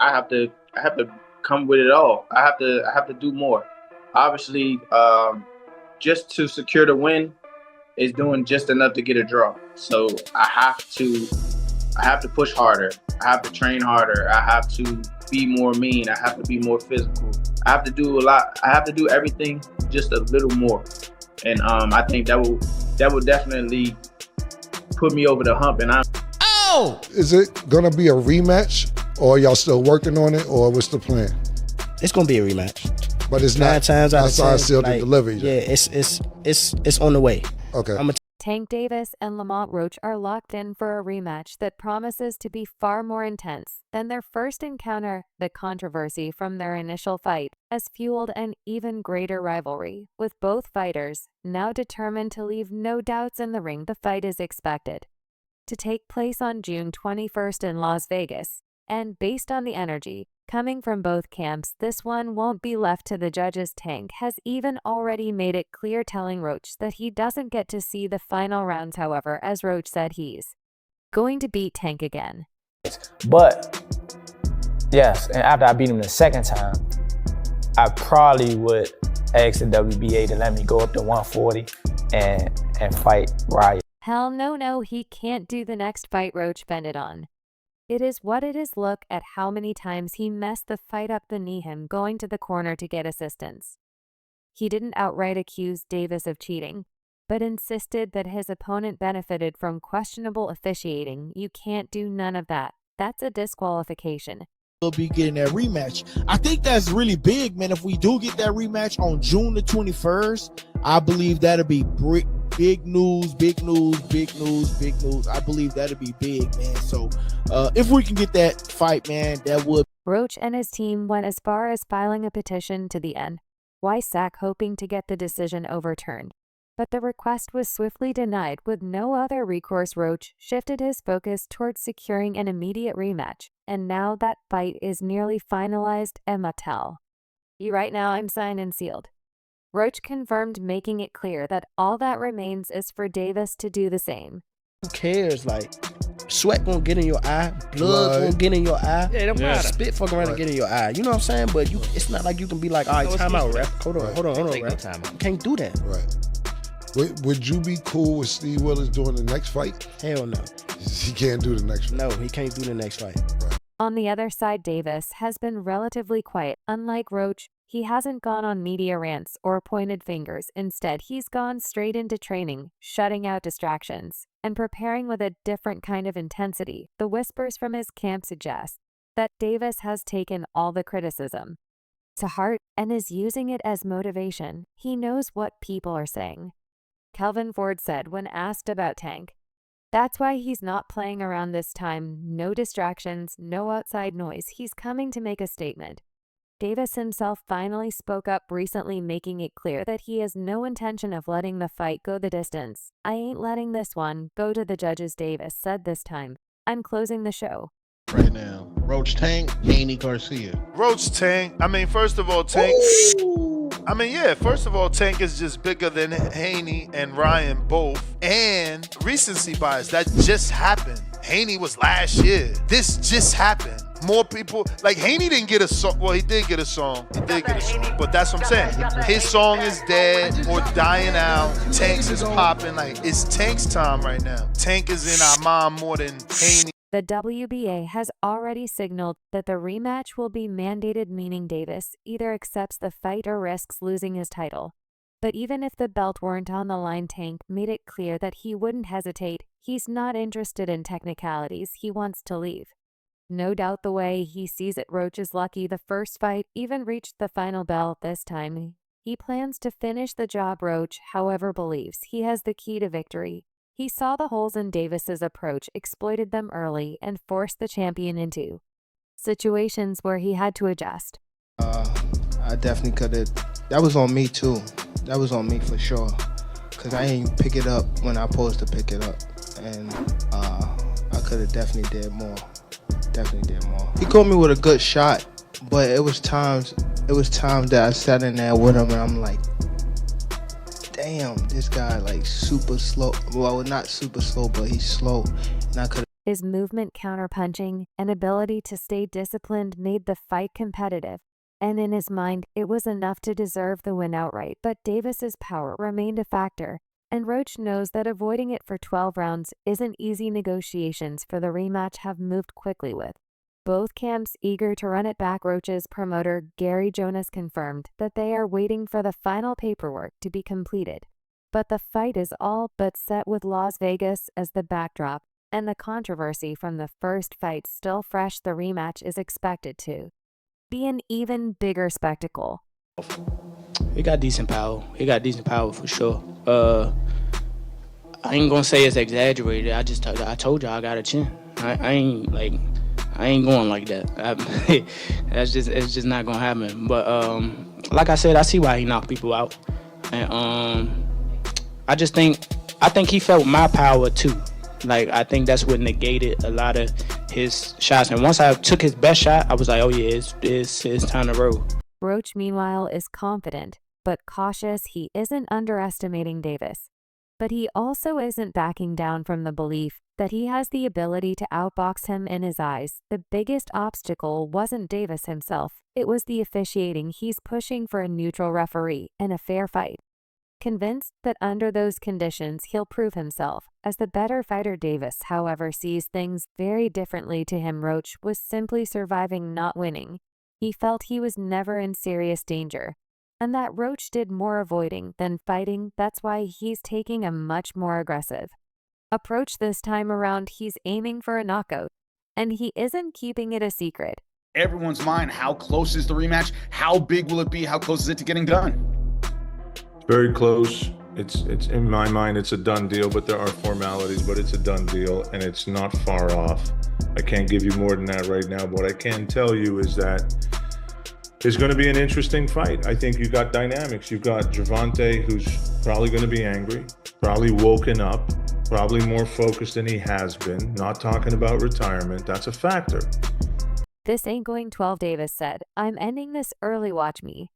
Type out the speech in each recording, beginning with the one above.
I have to come with it all. I have to do more. Obviously, just to secure the win is doing just enough to get a draw. So I have to push harder. I have to train harder. I have to be more mean. I have to be more physical. I have to do a lot. I have to do everything just a little more. And I think that will definitely put me over the hump. And I'm. Oh! Is it gonna be a rematch, or y'all still working on it, or what's the plan? It's gonna be a rematch. But it's not. 9 times out of 10, sealed to deliver. Yeah, it's on the way. Okay. Tank Davis and Lamont Roach are locked in for a rematch that promises to be far more intense than their first encounter. The controversy from their initial fight has fueled an even greater rivalry, with both fighters now determined to leave no doubts in the ring. The fight is expected to take place on June 21st in Las Vegas, and based on the energy coming from both camps, this one won't be left to the judges. Tank has even already made it clear, telling Roach that he doesn't get to see the final rounds. However, as Roach said, he's going to beat Tank again. But, yes, and after I beat him the second time, I probably would ask the WBA to let me go up to 140 and fight Riot. Hell no, he can't do the next fight. Roach bended on. It is what it is. Look at how many times he messed the fight up. The knee, him going to the corner to get assistance. He didn't outright accuse Davis of cheating, but insisted that his opponent benefited from questionable officiating. You can't do none of that. That's a disqualification. We'll be getting that rematch. I think that's really big, man. If we do get that rematch on June the 21st, I believe that'll be big news. I believe that'll be big, man. So if we can get that fight, man, that would. Roach and his team went as far as filing a petition to the NYSAC, hoping to get the decision overturned. But the request was swiftly denied. With no other recourse, Roach shifted his focus towards securing an immediate rematch. And now that fight is nearly finalized. Emma tell you right now, I'm signed and sealed. Roach confirmed, making it clear that all that remains is for Davis to do the same. Who cares? Like, sweat gonna get in your eye, blood gonna get in your eye. Yeah, don't matter. Spit fuck around and get in your eye. You know what I'm saying? But it's not like you can be like, all right, time out, ref. Hold on, ref. You can't do that. Right. Would you be cool with Steve Willis doing the next fight? Hell no. He can't do the next fight. No, he can't do the next fight. Right. On the other side, Davis has been relatively quiet. Unlike Roach, he hasn't gone on media rants or pointed fingers. Instead, he's gone straight into training, shutting out distractions, and preparing with a different kind of intensity. The whispers from his camp suggest that Davis has taken all the criticism to heart and is using it as motivation. He knows what people are saying. Kelvin Ford said when asked about Tank, "That's why he's not playing around this time. No distractions, no outside noise. He's coming to make a statement." Davis himself finally spoke up recently, making it clear that he has no intention of letting the fight go the distance. "I ain't letting this one go to the judges," Davis said this time. "I'm closing the show." Right now, Roach Tank, Haney Garcia. Roach Tank. I mean, first of all, Tank. First of all, Tank is just bigger than Haney and Ryan both. And recency bias, that just happened. Haney was last year. This just happened. More people, like Haney didn't get a song. Well, he did get a song. But that's what I'm saying. His song is dead or dying out. Tank's is popping. Like, it's Tank's time right now. Tank is in our mind more than Haney. The WBA has already signaled that the rematch will be mandated, meaning Davis either accepts the fight or risks losing his title. But even if the belt weren't on the line, Tank made it clear that he wouldn't hesitate. He's not interested in technicalities. He wants to leave. No doubt the way he sees it, Roach is lucky the first fight even reached the final bell. This time, he plans to finish the job. Roach, however, believes he has the key to victory. He saw the holes in Davis's approach, exploited them early, and forced the champion into situations where he had to adjust. I definitely could have. That was on me too. That was on me for sure. Because I ain't pick it up when I supposed to pick it up. And I could have definitely did more. He caught me with a good shot, but it was times that I sat in there with him and I'm like, damn, this guy like super slow. Well, not super slow, but he's slow. And I could His movement counterpunching and ability to stay disciplined made the fight competitive, and in his mind, it was enough to deserve the win outright. But Davis's power remained a factor, and Roach knows that avoiding it for 12 rounds isn't easy. Negotiations for the rematch have moved quickly with both camps eager to run it back. Roach's promoter, Gary Jonas, confirmed that they are waiting for the final paperwork to be completed. But the fight is all but set with Las Vegas as the backdrop, and the controversy from the first fight still fresh. The rematch is expected to be an even bigger spectacle. He got decent power. He got decent power for sure. I ain't gonna say it's exaggerated. I told y'all I got a chin. I ain't going like that. It's just not gonna happen. But like I said, I see why he knocked people out, and I think he felt my power too. Like, I think that's what negated a lot of his shots. And once I took his best shot, I was like, oh yeah, it's time to roll. Roach, meanwhile, is confident, but cautious. He isn't underestimating Davis, but he also isn't backing down from the belief that he has the ability to outbox him. In his eyes, the biggest obstacle wasn't Davis himself, it was the officiating. He's pushing for a neutral referee and a fair fight, convinced that under those conditions he'll prove himself as the better fighter. Davis, however, sees things very differently. To him, Roach was simply surviving, not winning. He felt he was never in serious danger, and that Roach did more avoiding than fighting. That's why he's taking a much more aggressive approach this time around. He's aiming for a knockout, and he isn't keeping it a secret. Everyone's mind, how close is the rematch? How big will it be? How close is it to getting done? Very close. It's in my mind, it's a done deal, but there are formalities, but it's a done deal and it's not far off. I can't give you more than that right now, but what I can tell you is that it's going to be an interesting fight. I think you've got dynamics. You've got Gervonta, who's probably going to be angry, probably woken up, probably more focused than he has been, not talking about retirement. That's a factor. This ain't going 12, Davis said. I'm ending this early, watch me.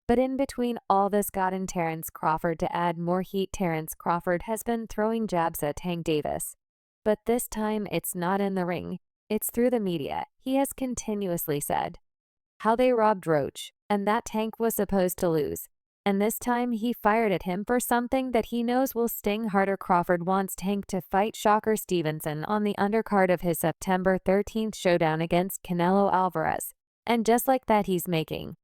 But in between all this, got in Terence Crawford to add more heat. Terence Crawford has been throwing jabs at Tank Davis, but this time it's not in the ring, it's through the media. He has continuously said how they robbed Roach and that Tank was supposed to lose, and this time he fired at him for something that he knows will sting harder. Crawford wants Tank to fight Shocker Stevenson on the undercard of his September 13th showdown against Canelo Alvarez, and just like that he's making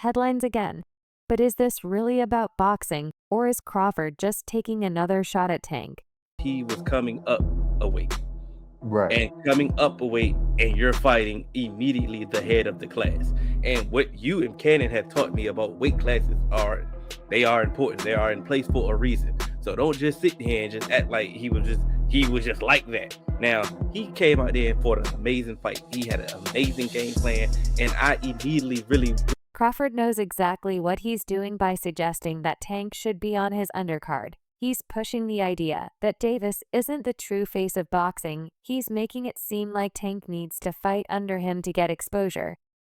headlines again. But is this really about boxing, or is Crawford just taking another shot at Tank? He was coming up a weight. Right. And coming up a weight, and you're fighting immediately the head of the class. And what you and Cannon have taught me about weight classes are important. They are in place for a reason. So don't just sit here and just act like he was just like that. Now, he came out there and fought an amazing fight. He had an amazing game plan, and I immediately really... Crawford knows exactly what he's doing by suggesting that Tank should be on his undercard. He's pushing the idea that Davis isn't the true face of boxing. He's making it seem like Tank needs to fight under him to get exposure.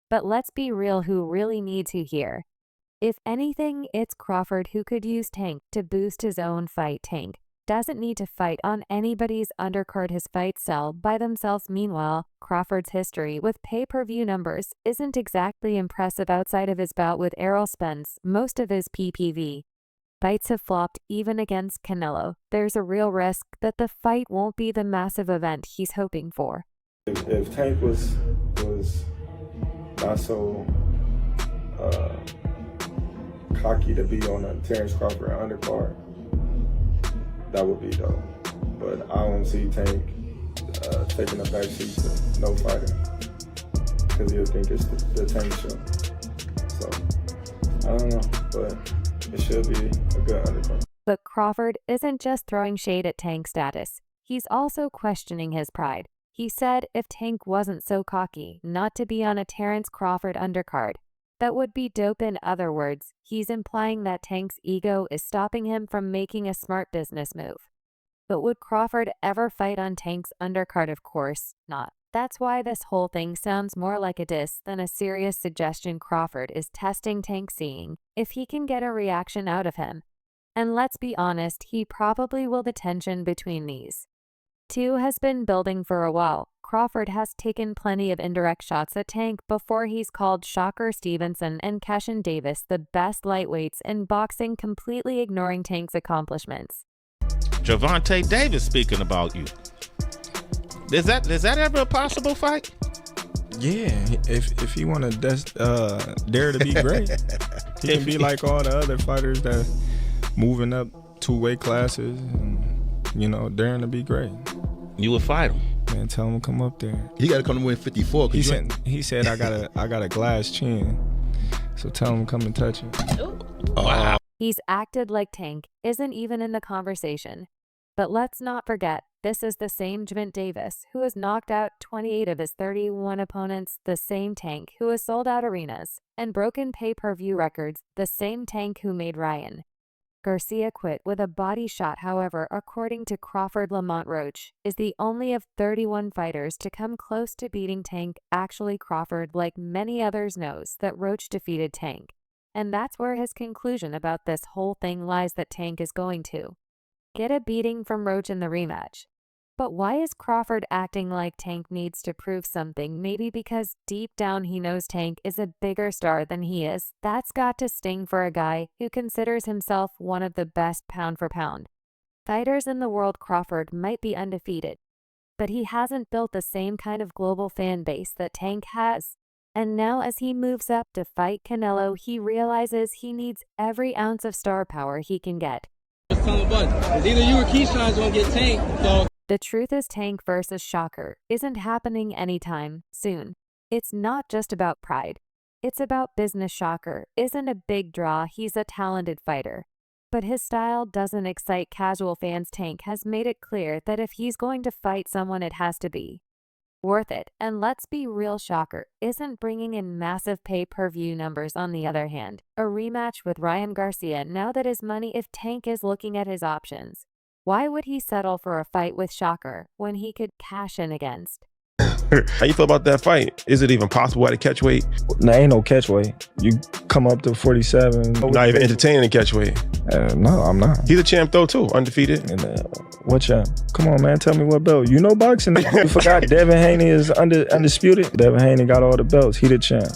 But let's be real, who really needs who here? If anything, it's Crawford, who could use Tank to boost his own fight. Tank doesn't need to fight on anybody's undercard. His fights sell by themselves. Meanwhile, Crawford's history with pay-per-view numbers isn't exactly impressive. Outside of his bout with Errol Spence, most of his PPV fights have flopped, even against Canelo. There's a real risk that the fight won't be the massive event he's hoping for. If Tank was not so cocky to be on a Terence Crawford undercard, that would be dope. But I don't see Tank taking a backseat to no fighter, because he'll think it's the Tank show. So I don't know, but it should be a good undercard. But Crawford isn't just throwing shade at Tank's status. He's also questioning his pride. He said if Tank wasn't so cocky not to be on a Terence Crawford undercard, that would be dope. In other words, he's implying that Tank's ego is stopping him from making a smart business move. But would Crawford ever fight on Tank's undercard? Of course not. That's why this whole thing sounds more like a diss than a serious suggestion. Crawford is testing Tank, seeing if he can get a reaction out of him. And let's be honest, he probably will. The tension between these 2 has been building for a while. Crawford has taken plenty of indirect shots at Tank before he's called Shocker Stevenson and Keshin Davis the best lightweights in boxing, completely ignoring Tank's accomplishments. Gervonta Davis speaking about you. Is that ever a possible fight? Yeah, if he want to dare to be great, he can be like all the other fighters that moving up 2 weight classes and, daring to be great. You would fight him. Man, tell him to come up there. He got to come to win 54. He said I got a glass chin, so tell him to come and touch it. Wow. He's acted like Tank isn't even in the conversation. But let's not forget, this is the same Gervonta Davis who has knocked out 28 of his 31 opponents, the same Tank who has sold out arenas and broken pay-per-view records, the same Tank who made Ryan Garcia quit with a body shot. However, according to Crawford, Lamont Roach is the only of 31 fighters to come close to beating Tank. Actually, Crawford, like many others, knows that Roach defeated Tank. And that's where his conclusion about this whole thing lies, that Tank is going to get a beating from Roach in the rematch. But why is Crawford acting like Tank needs to prove something? Maybe because deep down he knows Tank is a bigger star than he is. That's got to sting for a guy who considers himself one of the best pound for pound fighters in the world. Crawford might be undefeated, but he hasn't built the same kind of global fan base that Tank has. And now as he moves up to fight Canelo, he realizes he needs every ounce of star power he can get. It's either you or Keyshawn's gonna get Tank, so. The truth is, Tank versus Shocker isn't happening anytime soon. It's not just about pride. It's about business. Shocker isn't a big draw. He's a talented fighter, but his style doesn't excite casual fans. Tank has made it clear that if he's going to fight someone, it has to be worth it. And let's be real, Shocker isn't bringing in massive pay-per-view numbers. On the other hand, a rematch with Ryan Garcia, now that his money, if Tank is looking at his options, why would he settle for a fight with Shocker when he could cash in against? How you feel about that fight? Is it even possible at a catch weight? No, ain't no catch weight. You come up to 47. Not even entertaining a catch weight. No, I'm not. He's a champ though too, undefeated. And what champ? Come on, man, tell me what belt. You know boxing. You forgot Devin Haney is undisputed. Devin Haney got all the belts. He the champ.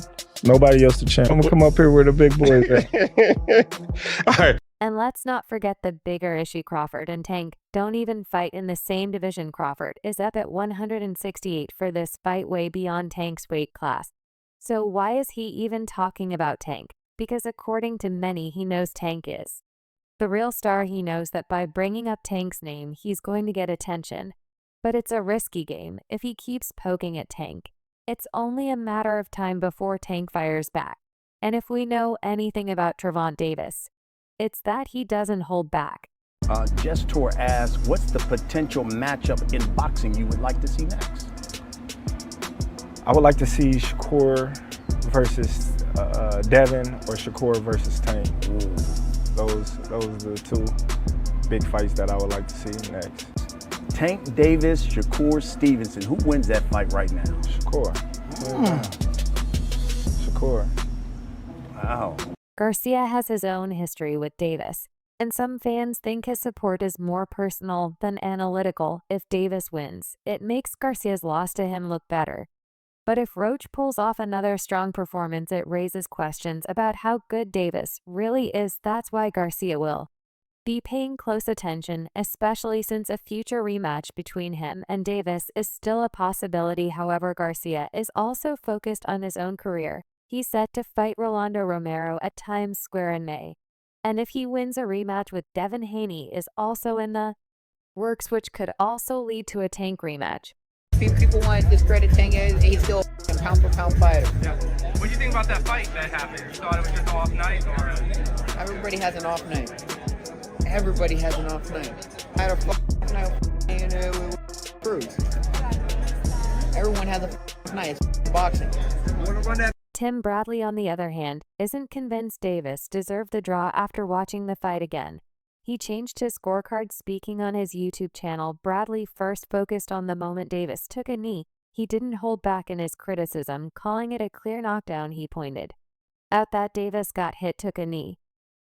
Nobody else the champ. I'm gonna come up here where the big boys at. All right. And let's not forget the bigger issue. Crawford and Tank don't even fight in the same division. Crawford is up at 168 for this fight, way beyond Tank's weight class. So why is he even talking about Tank? Because according to many, he knows Tank is the real star. He knows that by bringing up Tank's name, he's going to get attention. But it's a risky game if he keeps poking at Tank. It's only a matter of time before Tank fires back. And if we know anything about Gervonta Davis, it's that he doesn't hold back. Gestor asks, what's the potential matchup in boxing you would like to see next? I would like to see Shakur versus Devin, or Shakur versus Tank. Those are the 2 big fights that I would like to see next. Tank Davis, Shakur Stevenson. Who wins that fight right now? Shakur. Shakur. Wow. Garcia has his own history with Davis, and some fans think his support is more personal than analytical. If Davis wins, it makes Garcia's loss to him look better. But if Roach pulls off another strong performance, it raises questions about how good Davis really is. That's why Garcia will be paying close attention, especially since a future rematch between him and Davis is still a possibility. However, Garcia is also focused on his own career. He's set to fight Rolando Romero at Times Square in May. And if he wins a rematch with Devin Haney is also in the works, which could also lead to a Tank rematch. People want to discredit Tank as he's still a pound for pound fighter. Yeah. What do you think about that fight that happened? You thought it was just an off night, or? Everybody has an off night. Everybody has an off night. I had a off night with Cruz. Everyone has a off night. It's boxing. Tim Bradley, on the other hand, isn't convinced Davis deserved the draw after watching the fight again. He changed his scorecard. Speaking on his YouTube channel, Bradley first focused on the moment Davis took a knee. He didn't hold back in his criticism, calling it a clear knockdown. He pointed out that Davis got hit, took a knee,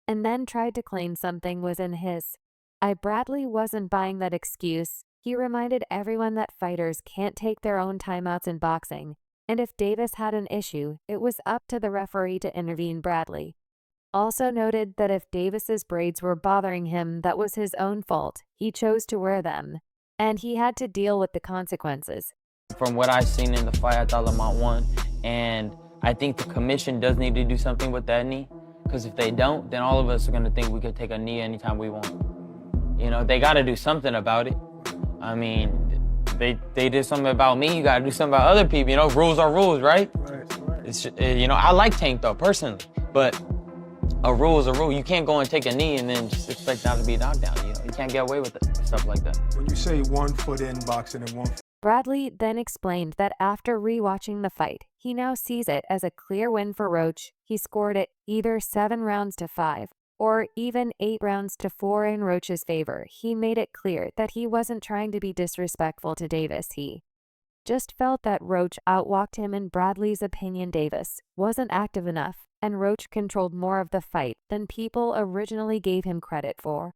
and then tried to claim something was in his eye. Bradley wasn't buying that excuse. He reminded everyone that fighters can't take their own timeouts in boxing, and if Davis had an issue, it was up to the referee to intervene. Bradley also noted that if Davis's braids were bothering him, that was his own fault. He chose to wear them, and he had to deal with the consequences. From what I've seen in the fight, I thought Lamont won, and I think the commission does need to do something with that knee, because if they don't, then all of us are going to think we could take a knee anytime we want. You know, they got to do something about it. I mean, they did something about me, you got to do something about other people. You know, rules are rules, right? It's, you know, I like Tank, though, personally, but a rule is a rule. You can't go and take a knee and then just expect not to be knocked down. You know, you can't get away with it, stuff like that. When you say 1 foot in boxing and 1 foot. Bradley then explained that after rewatching the fight, he now sees it as a clear win for Roach. He scored it either 7 rounds to 5 or even 8 rounds to 4 in Roach's favor. He made it clear that he wasn't trying to be disrespectful to Davis. He just felt that Roach outwalked him. In Bradley's opinion, Davis wasn't active enough, and Roach controlled more of the fight than people originally gave him credit for.